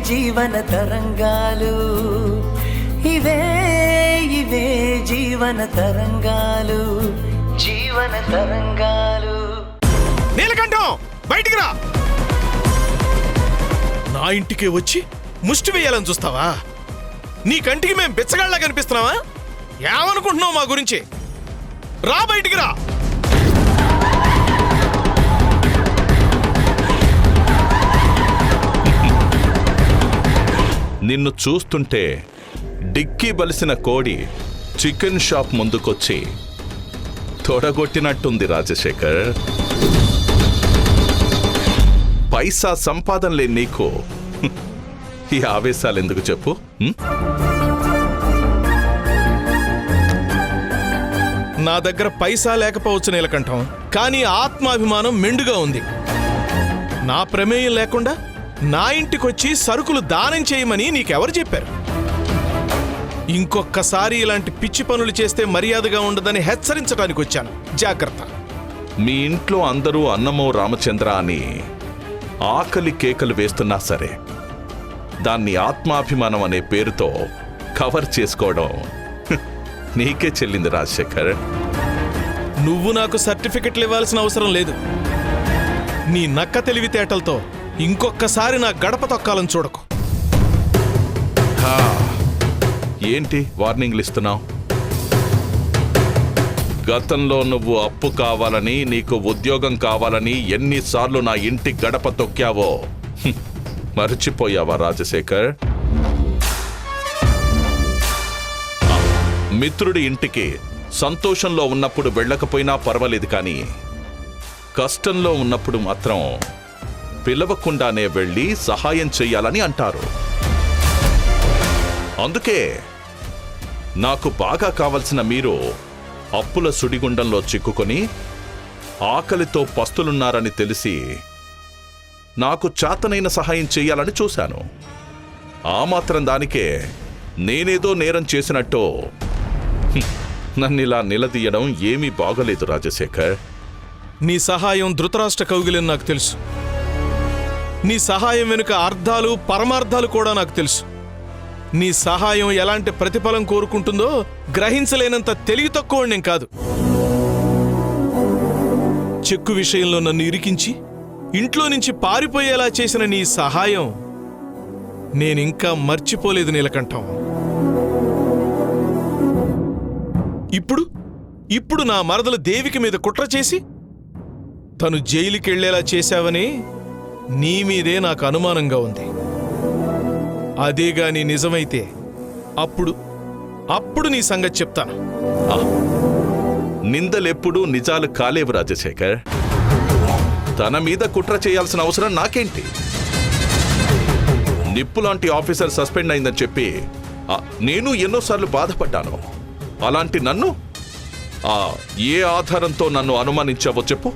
జీవన తరంగాలు, ఇవే ఇవే జీవన తరంగాలు, జీవన తరంగాలు. నీలకంఠం బయటికి రా. నా ఇంటికే వచ్చి ముష్టి వేయాలని చూస్తావా? నీ కంటికి మేం బిచ్చగాళ్ళ కనిపిస్తున్నావా? ఏమనుకుంటున్నావు మా గురించి? రా బయటికి రా. నిన్ను చూస్తుంటే డిక్కీ బలిసిన కోడి చికెన్ షాప్ ముందుకొచ్చి తొడగొట్టినట్టుంది రాజశేఖర్. పైసా సంపాదన లేని నీకు ఈ ఆవేశాలు ఎందుకు చెప్పు? నా దగ్గర పైసా లేకపోవచ్చు నీలకంఠం, కానీ ఆత్మాభిమానం మెండుగా ఉంది. నా ప్రమేయం లేకుండా నా ఇంటికొచ్చి సరుకులు దానం చేయమని నీకెవరు చెప్పారు? ఇంకొక్కసారి ఇలాంటి పిచ్చి పనులు చేస్తే మర్యాదగా ఉండదని హెచ్చరించడానికి వచ్చాను. జాగ్రత్త. మీ ఇంట్లో అందరూ అన్నమో రామచంద్ర అని ఆకలి కేకలు వేస్తున్నా సరే దాన్ని ఆత్మాభిమానం అనే పేరుతో కవర్ చేసుకోవడం నీకే చెల్లింది రాజశేఖర్. నువ్వు నాకు సర్టిఫికెట్లు ఇవ్వాల్సిన అవసరం లేదు. నీ నక్క తెలివితేటలతో ఇంకొక్కసారి నా గడప తొక్కాలని చూడకు. ఏంటి వార్నింగ్లు ఇస్తున్నావు? గతంలో నువ్వు అప్పు కావాలని, నీకు ఉద్యోగం కావాలని ఎన్నిసార్లు నా ఇంటి గడప తొక్కావో మర్చిపోయావా రాజశేఖర్? మిత్రుడి ఇంటికి సంతోషంలో ఉన్నప్పుడు వెళ్ళకపోయినా పర్వాలేదు, కానీ కష్టంలో ఉన్నప్పుడు మాత్రం పిలవకుండానే వెళ్ళి సహాయం చెయ్యాలని అంటారు. అందుకే నాకు బాగా కావలసిన మీరు అప్పుల సుడిగుండంలో చిక్కుకొని ఆకలితో పస్తులున్నారని తెలిసి నాకు చేతనైన సహాయం చెయ్యాలని చూశాను. ఆ మాత్రం దానికే నేనేదో నేరం చేసినట్టు నన్నిలా నిలదీయడం ఏమీ బాగలేదు రాజశేఖర్. నీ సహాయం ధృతరాష్ట్ర కౌగిలని నాకు తెలుసు. నీ సహాయం వెనుక అర్థాలు పరమార్థాలు కూడా నాకు తెలుసు. నీ సహాయం ఎలాంటి ప్రతిఫలం కోరుకుంటుందో గ్రహించలేనంత తెలివి తక్కువ నేను కాదు. చెక్కు విషయంలో నన్ను ఇరికించి ఇంట్లో నుంచి పారిపోయేలా చేసిన నీ సహాయం నేనింకా మర్చిపోలేదు నీలకంఠం. ఇప్పుడు నా మరదలు దేవికి మీద కుట్ర చేసి తను జైలుకెళ్లేలా చేశావని నీ మీదే నాకు అనుమానంగా ఉంది. అదేగాని నిజమైతే అప్పుడు నీ సంగతి చెప్తాను. నిందలెప్పుడూ నిజాలు కాలేవు రాజశేఖర్. తన మీద కుట్ర చేయాల్సిన అవసరం నాకేంటి? నిప్పులాంటి ఆఫీసర్ సస్పెండ్ అయిందని చెప్పి నేను ఎన్నోసార్లు బాధపడ్డాను. అలాంటి నన్ను ఏ ఆధారంతో నన్ను అనుమానించావో చెప్పు.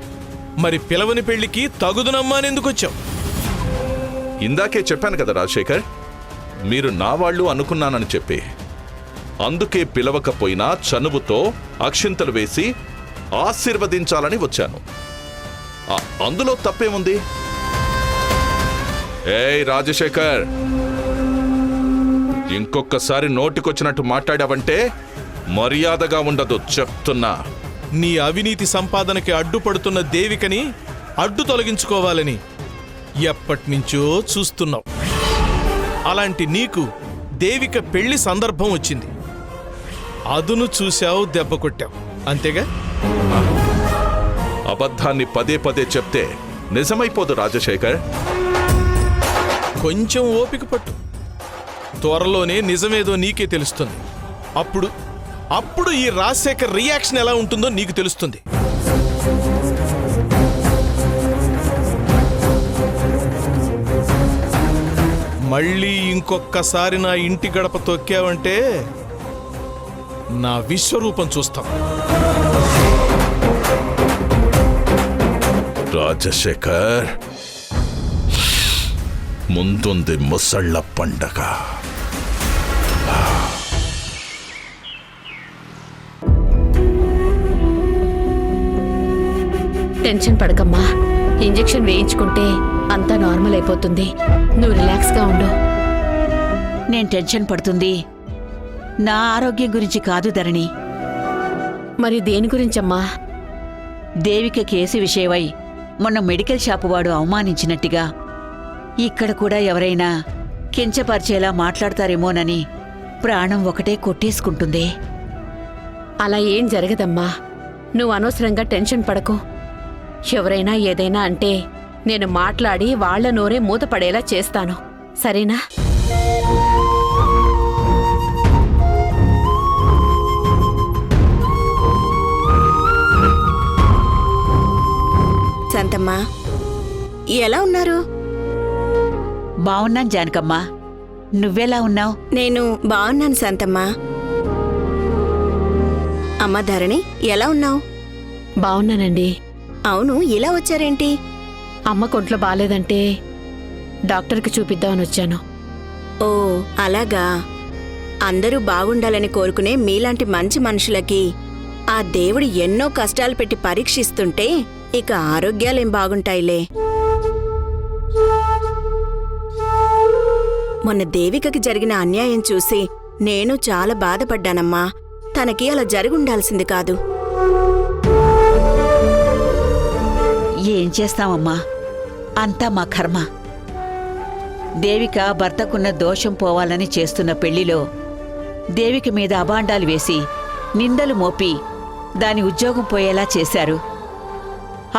మరి పిలవని పెళ్లికి తగుదునమ్మానెందుకొచ్చావు? ఇందాకే చెప్పాను కదా రాజశేఖర్, మీరు నా వాళ్ళు అనుకున్నానని చెప్పి. అందుకే పిలవకపోయినా చనువుతో అక్షింతలు వేసి ఆశీర్వదించాలని వచ్చాను. అందులో తప్పేముంది? ఏయ్ రాజశేఖర్, ఇంకొకసారి నోటికొచ్చినట్టు మాట్లాడావంటే మర్యాదగా ఉండదు చెప్తున్నా. నీ అవినీతి సంపాదనకి అడ్డుపడుతున్న దేవికని అడ్డు తొలగించుకోవాలని ఎప్పటినుంచో చూస్తున్నావు. అలాంటి నీకు దేవిక పెళ్లి సందర్భం వచ్చింది. అదును చూశావు, దెబ్బ కొట్టావు, అంతేగా? అబద్ధాన్ని పదే పదే చెప్తే నిజమైపోదు రాజశేఖర్. కొంచెం ఓపిక పట్టు, త్వరలోనే నిజమేదో నీకే తెలుస్తుంది. అప్పుడు ఈ రాజశేఖర్ రియాక్షన్ ఎలా ఉంటుందో నీకు తెలుస్తుంది. మళ్ళీ ఇంకొక్కసారి నా ఇంటి గడప తొక్కావంటే నా విశ్వరూపం చూస్తాం. రాజశేఖర్, ముందుంది ముసళ్ళ పండగ. టెన్షన్ పడకమ్మా. ఇంజెక్షన్ వేయించుకుంటే అంతా నార్మల్ అయిపోతుంది. నువ్వు రిలాక్స్గా ఉండు. నేను టెన్షన్ పడుతుంది నా ఆరోగ్యం గురించి కాదు ధరణి. మరి దేని గురించమ్మా? దేవిక కేసు విషయమై మొన్న మెడికల్ షాపు వాడు అవమానించినట్టుగా ఇక్కడ కూడా ఎవరైనా కించపరిచేలా మాట్లాడతారేమోనని ప్రాణం ఒకటే కొట్టేసుకుంటుంది. అలా ఏం జరగదమ్మా. నువ్వు అనవసరంగా టెన్షన్ పడకు. ఎవరైనా ఏదైనా అంటే నేను మాట్లాడి వాళ్ల నోరే మూతపడేలా చేస్తాను, సరేనా? శాంతమ్మా, ఎలా ఉన్నారు? బావున్నాను జానకమ్మా, నువ్వెలా ఉన్నావు? నేను బాగున్నాను శాంతమ్మా. అమ్మ ధరణి, ఎలా ఉన్నావు? బావున్నానండి. అవును, ఇలా వచ్చారేంటి? అమ్మ కొంట్లో బాలేదంటే డాక్టర్కి చూపిద్దామని వచ్చాను. ఓ అలాగా. అందరూ బాగుండాలని కోరుకునే మీలాంటి మంచి మనుషులకి ఆ దేవుడు ఎన్నో కష్టాలు పెట్టి పరీక్షిస్తుంటే ఇక ఆరోగ్యాలేం బాగుంటాయిలే. మొన్న దేవికకి జరిగిన అన్యాయం చూసి నేను చాలా బాధపడ్డానమ్మా. తనకి అలా జరుగుండాల్సింది కాదు. ఏం చేస్తామమ్మా, అంతా మా కర్మ. దేవిక భర్తకున్న దోషం పోవాలని చేస్తున్న పెళ్లిలో దేవిక మీద అబాండాలు వేసి నిందలు మోపి దాని ఉద్యోగం పోయేలా చేశారు.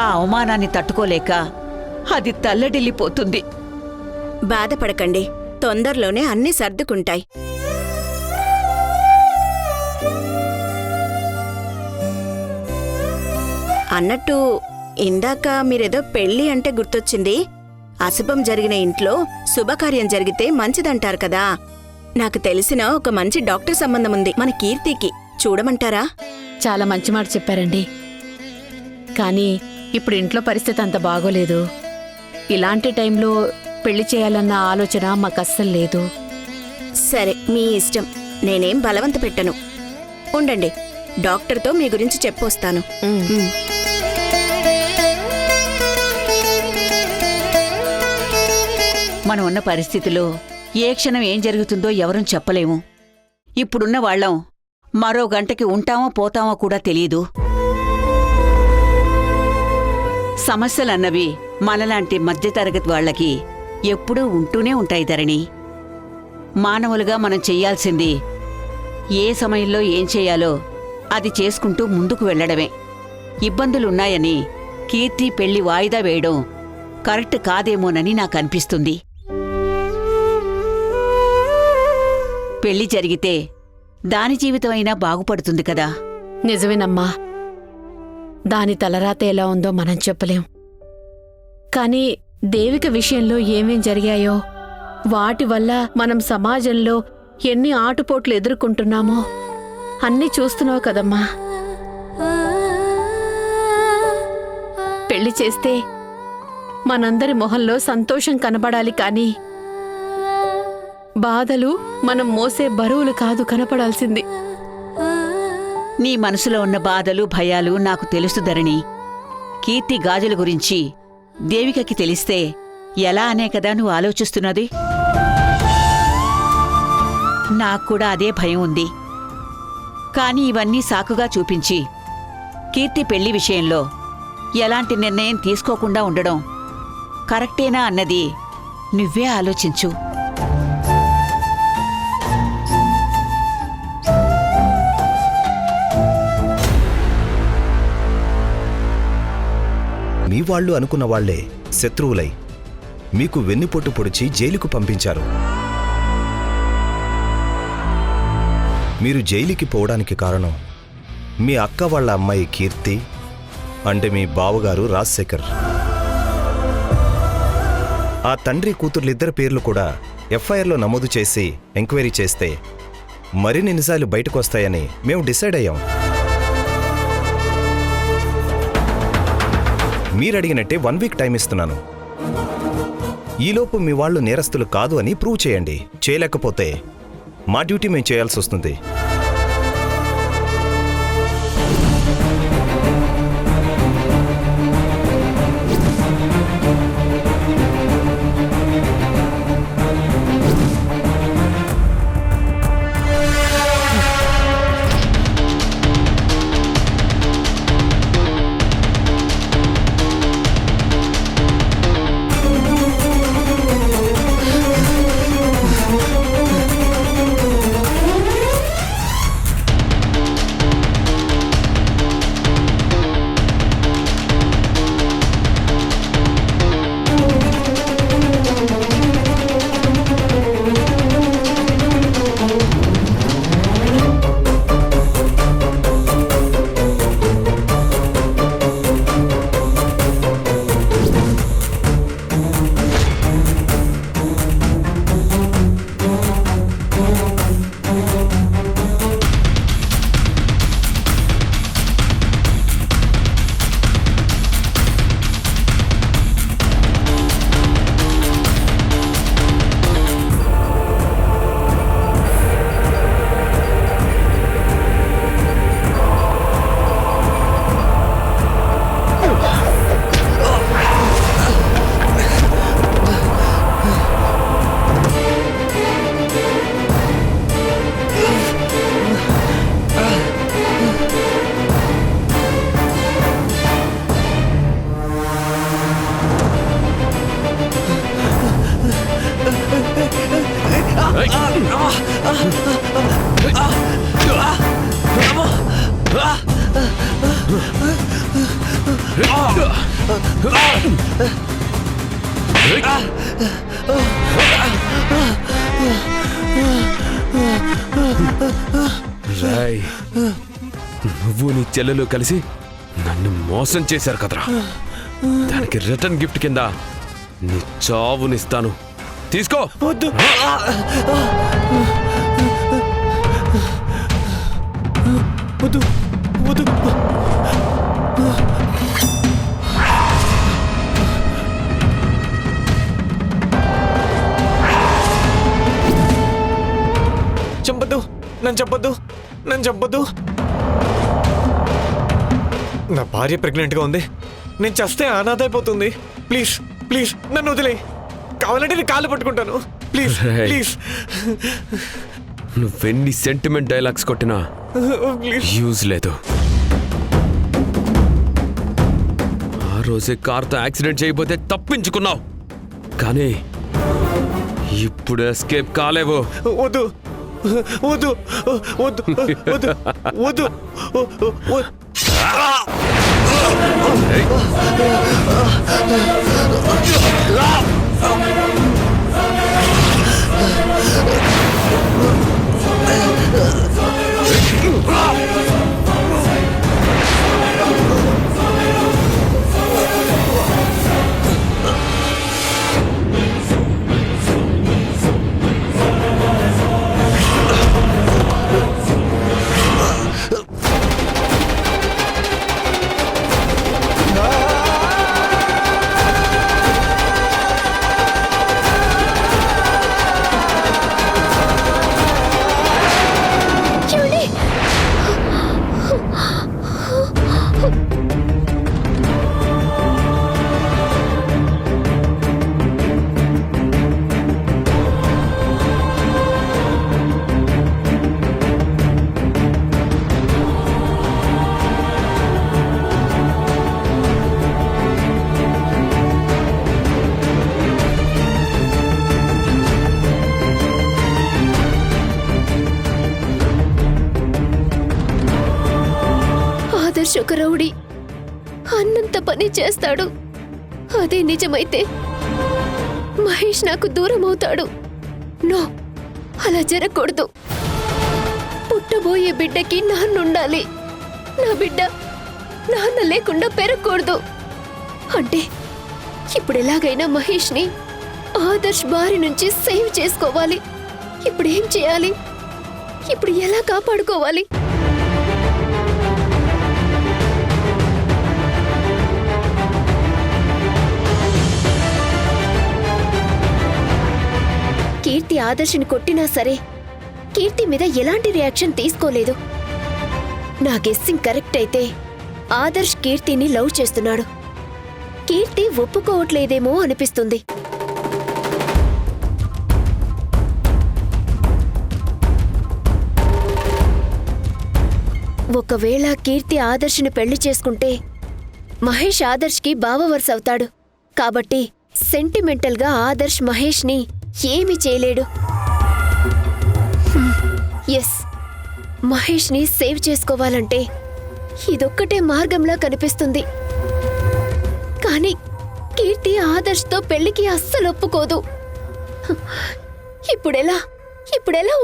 ఆ అవమానాన్ని తట్టుకోలేక అది తల్లడిల్లిపోతుంది. బాధపడకండి, తొందరలోనే అన్నీ సర్దుకుంటాయి. అన్నట్టు ఇందాక మీరేదో పెళ్లి అంటే గుర్తొచ్చింది. అశుభం జరిగిన ఇంట్లో శుభకార్యం జరిగితే మంచిదంటారు కదా. నాకు తెలిసిన ఒక మంచి డాక్టర్ సంబంధం ఉంది మన కీర్తికి. చూడమంటారా? చాలా మంచి మాట చెప్పారండి. కానీ ఇప్పుడు ఇంట్లో పరిస్థితి అంత బాగోలేదు. ఇలాంటి టైంలో పెళ్లి చేయాలన్న ఆలోచన మాకు అస్సలు లేదు. సరే, మీ ఇష్టం. నేనేం బలవంత పెట్టను. ఉండండి, డాక్టర్తో మీ గురించి చెప్పొస్తాను. ఉమ్. మనం ఉన్న పరిస్థితిలో ఏ క్షణం ఏం జరుగుతుందో ఎవరూ చెప్పలేము. ఇప్పుడున్న వాళ్ళం మరో గంటకి ఉంటామో పోతామో కూడా తెలీదు. సమస్యలన్నవి మనలాంటి మధ్యతరగతి వాళ్లకి ఎప్పుడూ ఉంటూనే ఉంటాయి ధరణి. మానవులుగా మనం చెయ్యాల్సింది ఏ సమయంలో ఏం చెయ్యాలో అది చేసుకుంటూ ముందుకు వెళ్లడమే. ఇబ్బందులున్నాయని కీర్తి పెళ్లి వాయిదా వేయడం కరెక్ట్ కాదేమోనని నాకనిపిస్తుంది. పెళ్లి జరిగితే దాని జీవితమైనా బాగుపడుతుంది కదా. నిజమేనమ్మా. దాని తలరాత ఎలా ఉందో మనం చెప్పలేం. కానీ దేవిక విషయంలో ఏమేం జరిగాయో, వాటి వల్ల మనం సమాజంలో ఎన్ని ఆటుపోట్లు ఎదుర్కొంటున్నామో అన్నీ చూస్తున్నావు కదమ్మా. పెళ్లి చేస్తే మనందరి మొహంలో సంతోషం కనబడాలి, కానీ బాధలు మనం మోసే బరువులు కాదు కనపడాల్సింది. నీ మనసులో ఉన్న బాధలు భయాలు నాకు తెలుసు ధరణి. కీర్తి గాజుల గురించి దేవికకి తెలిస్తే ఎలా అనే కదా నువ్వు ఆలోచిస్తున్నది. నాక్కూడా అదే భయం ఉంది. కాని ఇవన్నీ సాకుగా చూపించి కీర్తి పెళ్లి విషయంలో ఎలాంటి నిర్ణయం తీసుకోకుండా ఉండడం కరెక్టేనా అన్నది నువ్వే ఆలోచించు. మీ వాళ్ళు అనుకున్న వాళ్లే శత్రువులై మీకు వెన్నుపోటు పొడిచి జైలుకు పంపించారు. మీరు జైలుకి పోవడానికి కారణం మీ అక్క వాళ్ళ అమ్మాయి కీర్తి, అంటే మీ బావగారు రాజశేఖర్. ఆ తండ్రి కూతుర్లిద్దరి పేర్లు కూడా ఎఫ్ఐఆర్లో నమోదు చేసి ఎంక్వైరీ చేస్తే మరిన్ని నిజాలు బయటకొస్తాయని మేము డిసైడ్ అయ్యాం. మీరడిగినట్టే 1 వీక్ టైం ఇస్తున్నాను. ఈలోపు మీ వాళ్ళు నేరస్తులు కాదు అని ప్రూవ్ చేయండి. చేయలేకపోతే మా డ్యూటీ మేము చేయాల్సి వస్తుంది. రాయ్, నువ్వు నీ చెల్లెలు కలిసి నన్ను మోసం చేశారు కదరా. దానికి రిటర్న్ గిఫ్ట్ కింద నీ చావునిస్తాను. తీసుకో. వద్దు. వద్దు వద్దు. చంపద్దు, నన్ను చంపద్దు, నన్ను చంపద్దు. నా భార్య ప్రెగ్నెంట్గా ఉంది. నేను చస్తే అనాథ అయిపోతుంది. ప్లీజ్ ప్లీజ్ నన్ను వదిలే. కావాలంటే నేను కాళ్ళు పట్టుకుంటాను. ప్లీజ్ రేయ్. ప్లీజ్ నువ్వెన్ని సెంటిమెంట్ డైలాగ్స్ కొట్టినా ప్లీజ్. యూజ్ లేదు. ఆ రోజే కార్తో యాక్సిడెంట్ చేయబోతే తప్పించుకున్నావు, కానీ ఇప్పుడు ఎస్కేప్ కాలేవు. వద్దు వద్దు వద్దు వద్దు వద్దు వద్దు. ఆదర్శ్ ఒక రౌడీ, అన్నంత పని చేస్తాడు. అదే నిజమైతే మహేష్ నాకు దూరం అవుతాడు. నో, అలా జరగకూడదు. పుట్టబోయే బిడ్డకి నాన్నుండాలి. నా బిడ్డ నాన్న లేకుండా పెరగకూడదు. అంటే ఇప్పుడు ఎలాగైనా మహేష్ని ఆదర్శ్ బారి నుంచి సేవ్ చేసుకోవాలి. ఇప్పుడు ఏం చేయాలి? ఇప్పుడు ఎలా కాపాడుకోవాలి? కీర్తి ఆదర్శిని కొట్టినా సరే కీర్తి మీద ఎలాంటి రియాక్షన్ తీసుకోలేదు. నా గెస్సింగ్ కరెక్ట్ అయితే ఆదర్శ్ కీర్తిని లవ్ చేస్తున్నాడు. కీర్తి ఒప్పుకోవట్లేదేమో అనిపిస్తుంది. ఒకవేళ కీర్తి ఆదర్శిని పెళ్లి చేసుకుంటే మహేష్ ఆదర్శ్కి బావ వరుస అవుతాడు. కాబట్టి సెంటిమెంటల్గా ఆదర్శ్ మహేష్ని ఏమీ చేయలేడు. ఎస్, మహేష్ని సేవ్ చేసుకోవాలంటే ఇదొక్కటే మార్గంలా కనిపిస్తుంది. కానీ కీర్తి ఆదర్శ్తో పెళ్లికి అస్సలు ఒప్పుకోదు. ఇప్పుడెలా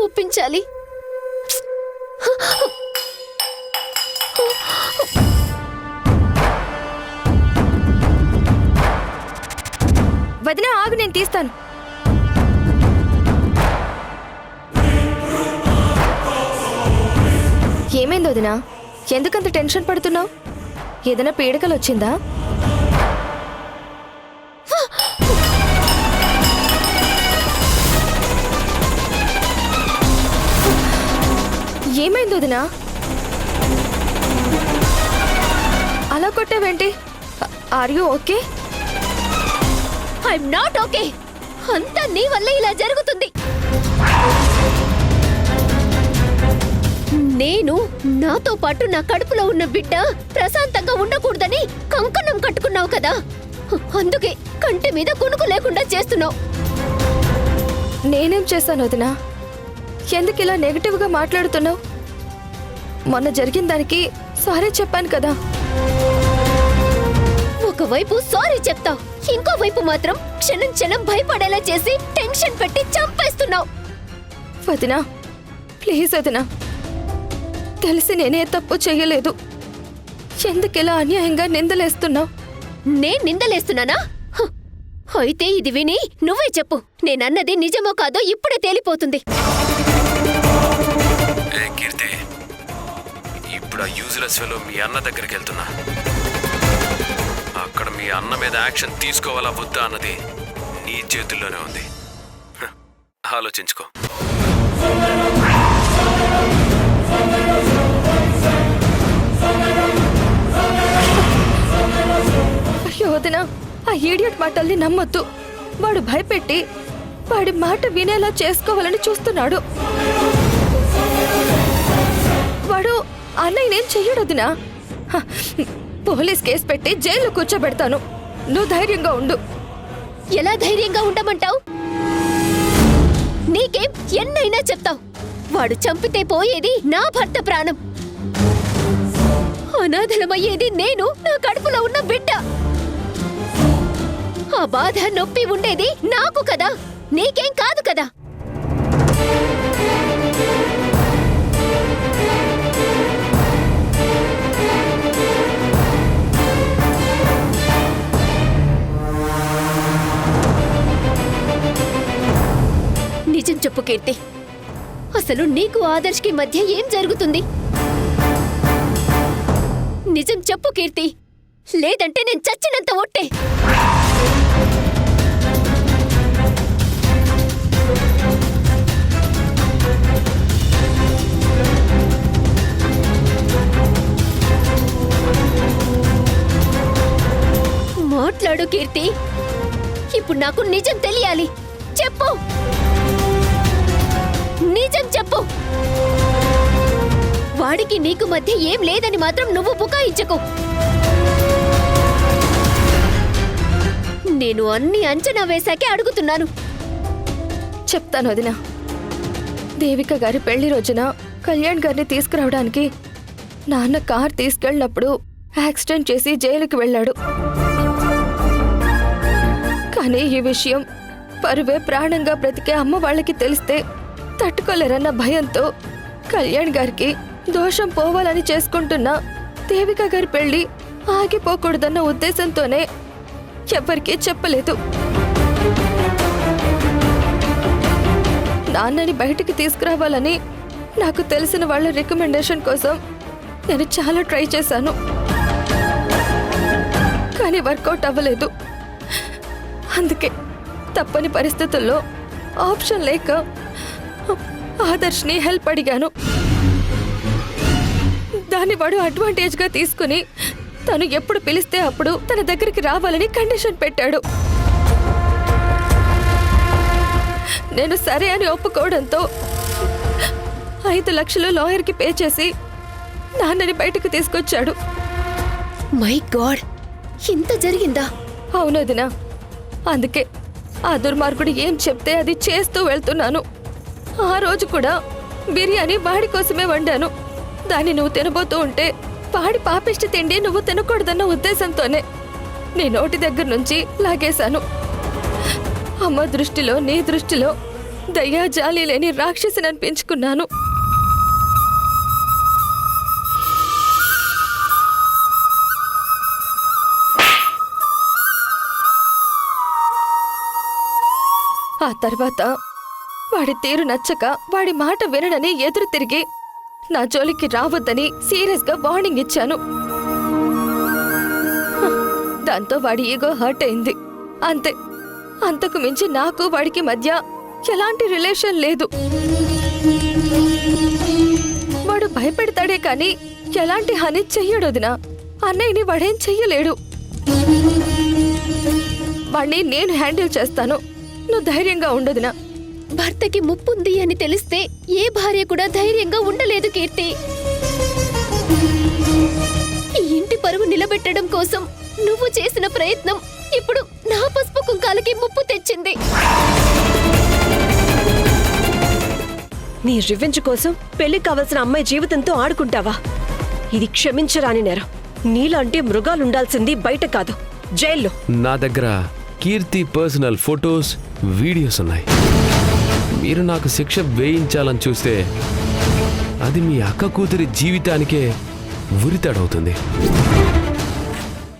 ఒప్పించాలి? వదినా ఆగు, నేను తీస్తాను. ఏమైంది వదినా? ఎందుకంత టెన్షన్ పడుతున్నావు? ఏదైనా పీడకలు వచ్చిందా? ఏమైంది వదినా? అలా కొట్టావేంటి? Are you okay? I'm not okay. అంతా నీ వల్ల ఇలా జరుగుతుంది. నేను నాతో పాటు నా కడుపులో ఉన్న బిడ్డ ప్రశాంతంగా ఉండకూడదని కంకణం కట్టుకున్నావు కదా, అందుకే కంటి మీద కునుకు లేకుండా చేస్తున్నావు. నేనేం చేశాను వదినా? ఎందుకు ఇలా నెగటివ్గా మాట్లాడుతున్నావు? మొన్న జరిగిన దానికి సారీ చెప్పాను కదా. ఒకవైపు సారీ చెప్తావు, ఇంకో వైపు మాత్రం క్షణం క్షణం భయపడేలా చేసి టెన్షన్ పెట్టి చంపేస్తున్నావు. వదినా, ప్లీజ్ వదినా, తెలిసి నేనే తప్పు చేయలేదు. ఎందుకిలా అన్యాయంగా నిందలేస్తున్నావు? నేను నిందలేస్తున్నానా? అయితే ఇది విని నువ్వే చెప్పు, నేనన్నది నిజమో కాదో ఇప్పుడే తేలిపోతుంది. కీర్తి, ఇప్పుడు ఆ యూజ్లెస్ ఫెలో మీ అన్న దగ్గరికి వెళ్తున్నా. అక్కడ మీ అన్న మీద యాక్షన్ తీసుకోవాలా వద్దా అన్నది నీ చేతుల్లోనే ఉంది. ఆలోచించుకో. అయ్యో వదినా, ఆ ఈడియట్ మాటల్ని నమ్మొద్దు. వాడు భయపెట్టి వాడి మాట వినేలా చేసుకోవాలని చూస్తున్నాడు. వాడు అన్నయ్యనేం చెయ్యడు వదినా. పోలీస్ కేసు పెట్టి జైల్లో కూర్చోబెడతాను. నువ్వు ధైర్యంగా ఉండు. ఎలా ధైర్యంగా ఉండమంటావు? నీకేం ఎన్నైనా చెప్తావు. వాడు చంపితే పోయేది నా భర్త ప్రాణం, అనాథలమయ్యేది నేను, నా కడుపులో ఉన్న బిడ్డ. ఆ బాధ నొప్పి ఉండేది నాకు కదా, నీకేం కాదు కదా. నిజం చెప్పు కీర్తి, అసలు నీకు ఆదర్శ్కి మధ్య ఏం జరుగుతుంది? నిజం చెప్పు కీర్తి, లేదంటే నేను చచ్చినంత ఒట్టే. మాట్లాడు కీర్తి, ఇప్పుడు నాకు నిజం తెలియాలి. చెప్పు, నిజం చెప్పు. వాడికి నీకు మధ్య ఏం లేదని మాత్రం నువ్వు బుకాయించకు. నేను అన్ని అంచనా వేశాకే అడుగుతున్నాను. చెప్తాను వదినా. దేవిక గారి పెళ్లి రోజున కళ్యాణ్ గారిని తీసుకురావడానికి నాన్న కార్ తీసుకెళ్ళినప్పుడు యాక్సిడెంట్ చేసి జైలుకి వెళ్ళాడు. కానీ ఈ విషయం పరువే ప్రాణంగా బ్రతికే అమ్మ వాళ్ళకి తెలిస్తే తట్టుకోలేరన్న భయంతో కళ్యాణ్ గారికి దోషం పోవాలని చేసుకుంటున్న దేవిక గారి పెళ్లి ఆగిపోకూడదన్న ఉద్దేశంతోనే ఎవరికీ చెప్పలేదు. నాన్నని బయటికి తీసుకురావాలని నాకు తెలిసిన వాళ్ళ రికమెండేషన్ కోసం నేను చాలా ట్రై చేశాను, కానీ వర్కౌట్ అవ్వలేదు. అందుకే తప్పని పరిస్థితుల్లో ఆప్షన్ లేక ఆదర్శ్ని హెల్ప్ అడిగాను. దాన్ని వాడు అడ్వాంటేజ్గా తీసుకుని తను ఎప్పుడు పిలిస్తే అప్పుడు తన దగ్గరికి రావాలని కండిషన్ పెట్టాడు. నేను సరే అని ఒప్పుకోవడంతో 5 లక్షలు లాయర్కి పే చేసి నాన్నని బయటకు తీసుకొచ్చాడు. మై గాడ్, ఇంత జరిగిందా? అవును వదినా, అందుకే ఆ దుర్మార్గుడు ఏం చెప్తే అది చేస్తూ వెళ్తున్నాను. ఆ రోజు కూడా బిర్యానీ వాడి కోసమే వండాను. దాన్ని నువ్వు తినబోతూ ఉంటే వాడి పాపిష్టి తిండి నువ్వు తినకూడదన్న ఉద్దేశంతోనే నీ నోటి దగ్గర నుంచి లాగేశాను. అమ్మ దృష్టిలో నీ దృష్టిలో దయ్యా జాలి లేని రాక్షసిని అనిపించుకున్నాను. ఆ తర్వాత వాడి తీరు నచ్చక వాడి మాట వినడని ఎదురు తిరిగి నా జోలికి రావద్దని సీరియస్గా వార్నింగ్ ఇచ్చాను. దాంతో వాడి ఈగో హర్ట్ అయింది, అంతే. అంతకు మించి నాకు వాడికి మధ్య ఎలాంటి రిలేషన్ లేదు. వాడు భయపెడతాడే కానీ ఎలాంటి హాని చెయ్యడొదినా. అన్నయ్యని వాడేం చెయ్యలేడు. వాడిని నేను హ్యాండిల్ చేస్తాను, నువ్వు ధైర్యంగా ఉండదునా. భర్తకి ముప్పుంది అని తెలిస్తే ఏ భార్య కూడా ధైర్యంగా ఉండలేదు కీర్తి. ఈ ఇంటి పరువు నిలబెట్టడం కోసం నువ్వు చేసిన ప్రయత్నం ఇప్పుడు నా పసుపు కుంకాలకి ముప్పు తెచ్చింది. నీ రివెంజ్ కోసం పెళ్లి కావలసిన అమ్మాయి జీవితంతో ఆడుకుంటావా? ఇది క్షమించరాని నేరం. నీలాంటి మృగాలుండాల్సింది బయట కాదు, జైల్లో. నా దగ్గర కీర్తి పర్సనల్ ఫొటోస్, వీడియోస్ ఉన్నాయి. మీరు నాకు శిక్ష వేయించాలని చూస్తే అది మీ అక్క కూతురి జీవితానికే ఉరితాడవుతుంది.